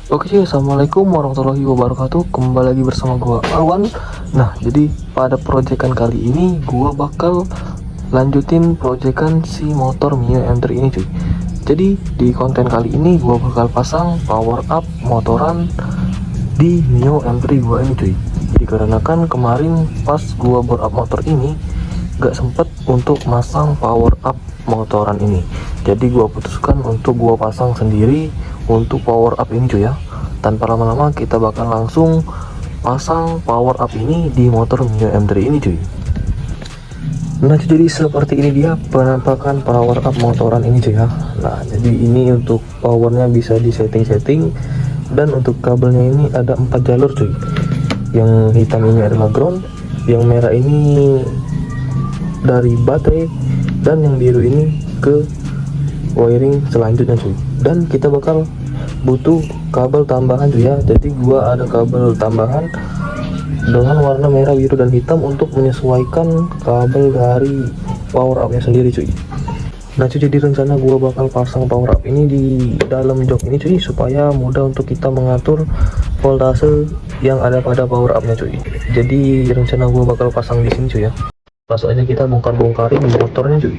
Oke cuy, assalamualaikum warahmatullahi wabarakatuh. Kembali lagi bersama gua Alwan. Nah, jadi pada proyekan kali ini gua bakal lanjutin proyekan si motor Mio M3 ini cuy. Jadi di konten kali ini gua bakal pasang power up motoran di Mio M3 gua ini cuy. Jadi karena kan kemarin pas gua bor up motor ini gak sempet untuk masang power up motoran ini, jadi gua putuskan untuk gua pasang sendiri untuk power up ini cuy ya. Tanpa lama-lama kita bakal langsung pasang power up ini di motor Mio M3 ini cuy. Nah jadi seperti ini dia penampakan power up motoran ini cuy ya. Nah jadi ini untuk powernya bisa di setting-setting, dan untuk kabelnya ini ada 4 jalur cuy. Yang hitam ini adalah ground, yang merah ini dari baterai, dan yang biru ini ke wiring selanjutnya cuy. Dan kita bakal butuh kabel tambahan cuy ya. Jadi gua ada kabel tambahan dengan warna merah, biru, dan hitam untuk menyesuaikan kabel dari power up nya sendiri cuy. Nah cuy, jadi rencana gua bakal pasang power up ini di dalam jok ini cuy, supaya mudah untuk kita mengatur voltase yang ada pada power up nya cuy. Jadi rencana gua bakal pasang di sini cuy ya. Langsung aja kita bongkar-bongkarin motornya cuy.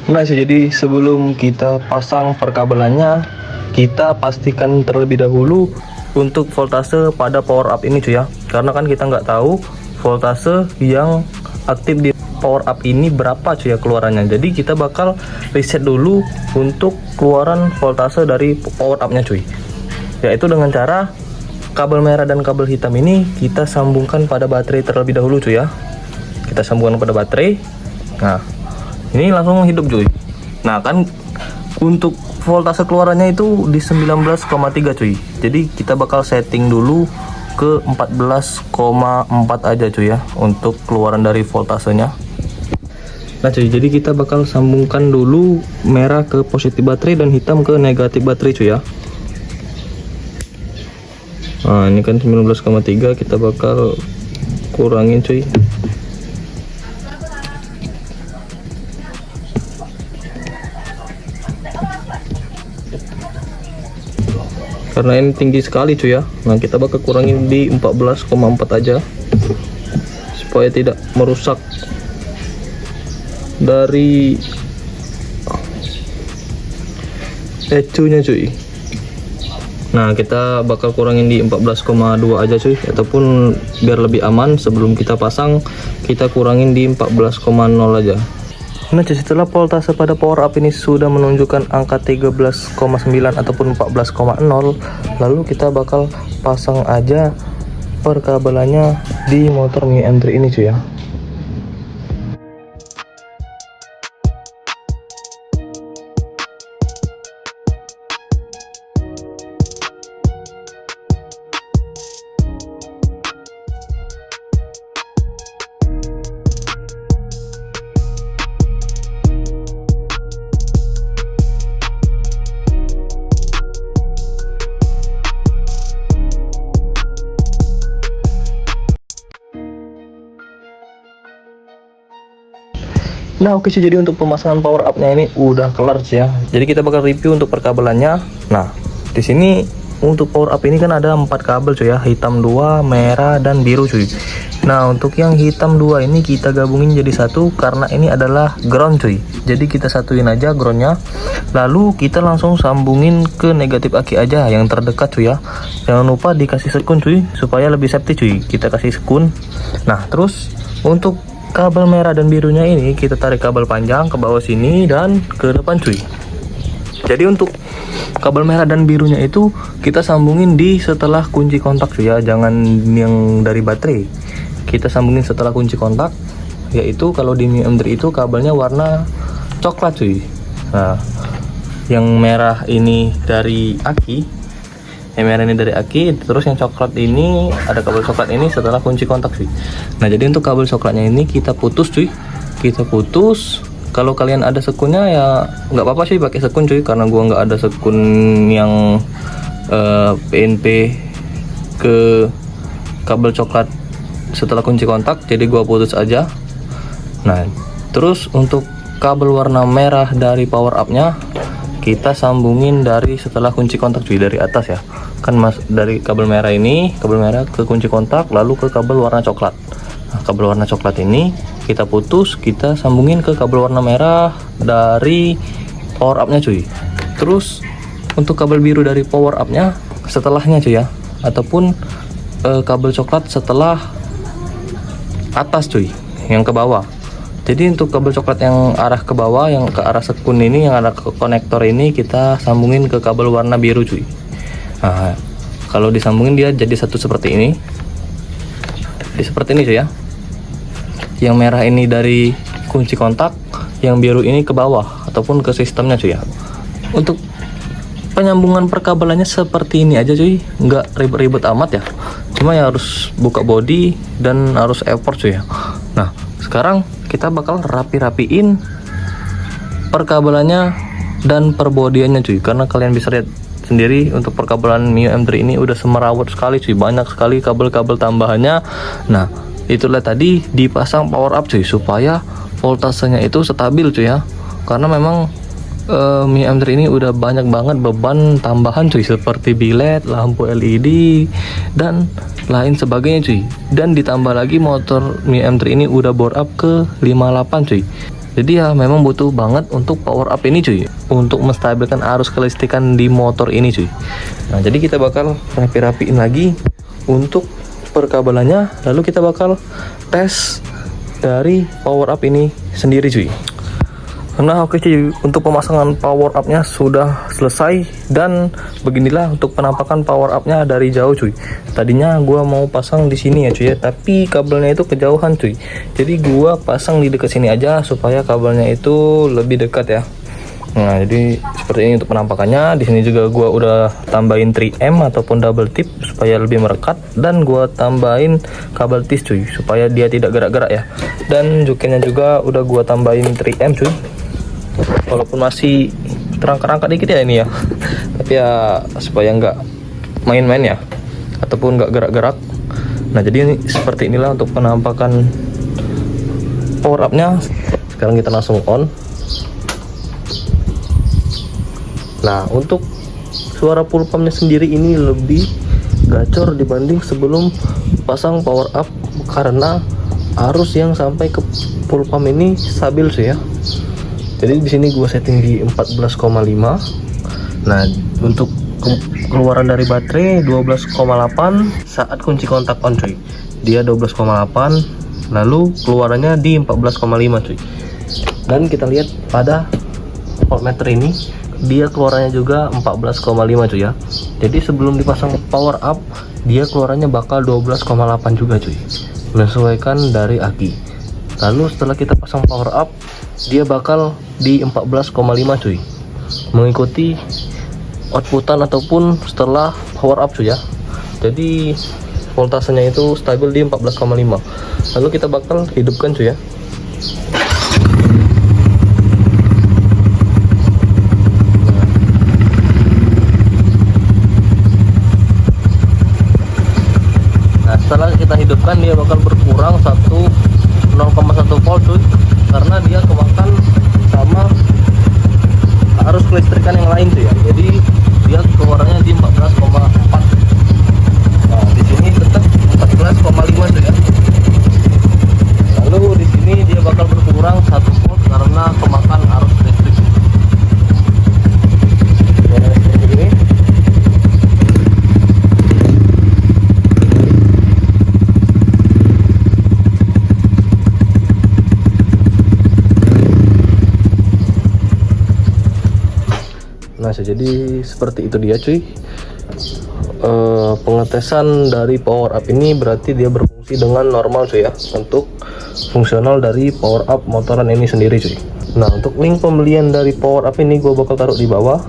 Nah jadi sebelum kita pasang perkabelannya, kita pastikan terlebih dahulu untuk voltase pada power up ini cuy ya. Karena kan kita nggak tahu voltase yang aktif di power up ini berapa cuy ya keluarannya. Jadi kita bakal reset dulu untuk keluaran voltase dari power up nya cuy, yaitu dengan cara kabel merah dan kabel hitam ini kita sambungkan pada baterai terlebih dahulu cuy ya. Kita sambungkan pada baterai. Nah ini langsung hidup cuy. Nah kan untuk voltase keluarannya itu di 19,3 cuy. Jadi kita bakal setting dulu ke 14,4 aja cuy ya untuk keluaran dari voltasenya. Nah cuy, jadi kita bakal sambungkan dulu merah ke positif baterai dan hitam ke negatif baterai cuy ya. Nah ini kan 19,3, kita bakal kurangin cuy. Karena ini tinggi sekali cuy ya. Nah kita bakal kurangin di 14,4 aja supaya tidak merusak dari ECU nya cuy. Nah kita bakal kurangin di 14,2 aja cuy, ataupun biar lebih aman sebelum kita pasang kita kurangin di 14,0 aja. Nah setelah voltase pada power up ini sudah menunjukkan angka 13,9 ataupun 14,0, lalu kita bakal pasang aja perkabelannya di motor Mio M3 ini cuy ya. Nah oke sih, jadi untuk pemasangan power up nya ini udah kelar sih ya. Jadi kita bakal review untuk perkabelannya. Nah di sini untuk power up ini kan ada 4 kabel cuy ya, hitam 2, merah, dan biru cuy. Nah untuk yang hitam 2 ini kita gabungin jadi satu karena ini adalah ground cuy. Jadi kita satuin aja groundnya, lalu kita langsung sambungin ke negatif aki aja yang terdekat cuy ya. Jangan lupa dikasih sekun cuy supaya lebih safety cuy. Kita kasih sekun. Nah terus untuk kabel merah dan birunya ini kita tarik kabel panjang ke bawah sini dan ke depan cuy. Jadi untuk kabel merah dan birunya itu kita sambungin di setelah kunci kontak cuy ya, jangan yang dari baterai. Kita sambungin setelah kunci kontak, yaitu kalau di Mio M3 itu kabelnya warna coklat cuy. Nah Yang merah ini dari aki, terus yang coklat ini ada kabel coklat ini setelah kunci kontak cuy. Nah jadi untuk kabel coklatnya ini kita putus cuy, kalau kalian ada sekunnya ya nggak apa-apa sih pakai sekun cuy, karena gua nggak ada sekun yang PNP ke kabel coklat setelah kunci kontak, jadi gua putus aja. Nah terus untuk kabel warna merah dari power up nya kita sambungin dari setelah kunci kontak cuy, dari atas ya kan mas, dari kabel merah ini, kabel merah ke kunci kontak lalu ke kabel warna coklat. Nah, kabel warna coklat ini kita putus, kita sambungin ke kabel warna merah dari power up nya cuy. Terus untuk kabel biru dari power up nya setelahnya cuy ya, ataupun kabel coklat setelah atas cuy, yang ke bawah. Jadi untuk kabel coklat yang arah ke bawah, yang ke arah sekun ini, yang ada ke konektor ini, kita sambungin ke kabel warna biru cuy. Nah, kalau disambungin dia jadi satu seperti ini. Seperti ini cuy ya. Yang merah ini dari kunci kontak, yang biru ini ke bawah ataupun ke sistemnya cuy ya. Untuk penyambungan perkabelannya seperti ini aja cuy, nggak ribet-ribet amat ya. Cuma ya harus buka body dan harus effort cuy ya. Nah, sekarang kita bakal rapi-rapiin perkabelannya dan perbodiannya cuy, karena kalian bisa lihat sendiri untuk perkabelan Mio M3 ini udah semerawut sekali cuy, banyak sekali kabel-kabel tambahannya. Nah itulah tadi dipasang power up cuy, supaya voltasenya itu stabil cuy ya, karena memang Mio M3 ini udah banyak banget beban tambahan cuy, seperti bilet, lampu LED dan lain sebagainya cuy. Dan ditambah lagi motor Mio M3 ini udah bore up ke 58 cuy. Jadi ya memang butuh banget untuk power up ini cuy, untuk menstabilkan arus kelistrikan di motor ini cuy. Nah jadi kita bakal rapi-rapiin lagi untuk perkabelannya, lalu kita bakal tes dari power up ini sendiri cuy. Nah oke cuy, untuk pemasangan power up nya sudah selesai, dan beginilah untuk penampakan power up nya dari jauh cuy. Tadinya gua mau pasang di sini ya cuy ya, tapi kabelnya itu kejauhan cuy. Jadi gua pasang di dekat sini aja supaya kabelnya itu lebih dekat ya. Nah jadi seperti ini untuk penampakannya. Di sini juga gua udah tambahin 3M ataupun double tip supaya lebih merekat, dan gua tambahin kabel tis cuy supaya dia tidak gerak-gerak ya. Dan jokinnya juga udah gua tambahin 3M cuy, walaupun masih terangkat-angkat dikit ya ini ya, tapi ya supaya nggak main-main ya, ataupun nggak gerak-gerak. Nah jadi ini, seperti inilah untuk penampakan power up nya. Sekarang kita langsung on. Nah untuk suara full pumpnya sendiri ini lebih gacor dibanding sebelum pasang power up, karena arus yang sampai ke full pump ini stabil sih ya. Jadi di sini gue setting di 14,5. Nah untuk keluaran dari baterai 12,8 saat kunci kontak on cuy, dia 12,8, lalu keluarannya di 14,5 cuy. Dan kita lihat pada voltmeter ini, dia keluarannya juga 14,5 cuy ya. Jadi sebelum dipasang power up, dia keluarannya bakal 12,8 juga cuy, menyesuaikan dari aki. Lalu setelah kita pasang power up, dia bakal di 14,5 cuy, mengikuti outputan ataupun setelah power up cuy ya. Jadi voltasenya itu stabil di 14,5. Lalu kita bakal hidupkan cuy ya. Nah setelah kita hidupkan, dia bakal berkurang 0,1 volt cuy, karena dia kemakan sama arus kelistrikan yang lain tuh ya. Jadi dia keluarannya di 14,4. Nah di sini tetap 14,5 tuh ya. Lalu di sini dia bakal berkurang 1 volt karena kemakan arus listrik. Seperti ini. Nah jadi seperti itu dia cuy, pengetesan dari power up ini berarti dia berfungsi dengan normal cuy ya, untuk fungsional dari power up motoran ini sendiri cuy. Nah, untuk link pembelian dari power up ini gua bakal taruh di bawah.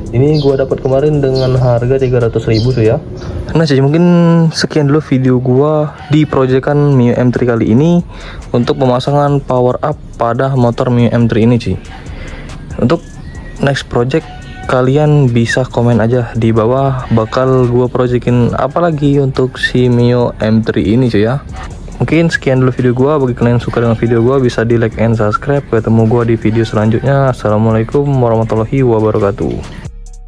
Ini gua dapat kemarin dengan harga 300.000 cuy ya. Nah, jadi mungkin sekian dulu video gua di proyekan Mio M3 kali ini untuk pemasangan power up pada motor Mio M3 ini cuy. Untuk next project kalian bisa komen aja di bawah, bakal gua proyekin apa lagi untuk si Mio M3 ini cuy ya. Mungkin sekian dulu video gua. Bagi kalian yang suka dengan video gua bisa di like and subscribe. Ketemu gua di video selanjutnya. Assalamualaikum warahmatullahi wabarakatuh.